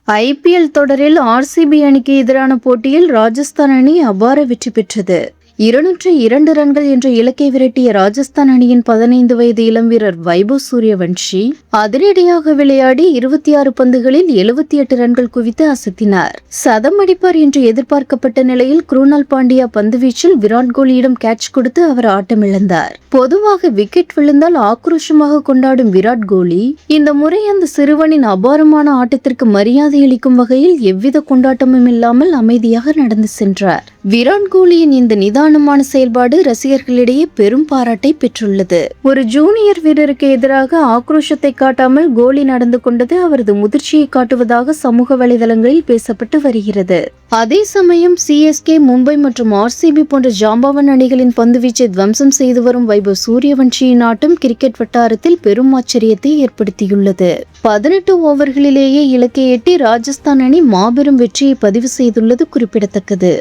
IPL தொடரில் RCB அணிக்கு எதிரான போட்டியில் ராஜஸ்தான் அணி அபார வெற்றி பெற்றது. 202 ரன்கள் என்ற இலக்கை விரட்டிய ராஜஸ்தான் அணியின் 15 வயது இளம் வீரர் வைபவ் சூரியவன்ஷி அதிரடியாக விளையாடி 26 பந்துகளில் 78 ரன்கள் குவித்து அசத்தினார். சதம் அடிப்பார் என்று எதிர்பார்க்கப்பட்ட நிலையில் குருணால் பாண்டியா பந்துவீச்சில் விராட் கோலியிடம் கேட்ச் கொடுத்து அவர் ஆட்டமிழந்தார். பொதுவாக விக்கெட் விழுந்தால் ஆக்ரோஷமாக கொண்டாடும் விராட் கோலி இந்த முறை அந்த சிறுவனின் அபாரமான ஆட்டத்திற்கு மரியாதை அளிக்கும் வகையில் எவ்வித கொண்டாட்டமும் இல்லாமல் அமைதியாக நடந்து சென்றார். விராட் கோலியின் இந்த நிதானமான செயல்பாடு ரசிகர்களிடையே பெரும் பாராட்டை பெற்றுள்ளது. ஒரு ஜூனியர் வீரருக்கு எதிராக ஆக்ரோஷத்தை காட்டாமல் கோலி நடந்து கொண்டது அவரது முதிர்ச்சியை காட்டுவதாக சமூக வலைதளங்களில் பேசப்பட்டு வருகிறது. அதே சமயம் சிஎஸ்கே, மும்பை மற்றும் ஆர்சிபி போன்ற ஜாம்பவான் அணிகளின் பந்துவீச்சை துவம்சம் செய்து வரும் வைபவ் சூரியவன்ஷியின் ஆட்டம் கிரிக்கெட் வட்டாரத்தில் பெரும் ஆச்சரியத்தை ஏற்படுத்தியுள்ளது. 18 ஓவர்களிலேயே இலக்கை எட்டி ராஜஸ்தான் அணி மாபெரும் வெற்றியை பதிவு செய்துள்ளது குறிப்பிடத்தக்கது.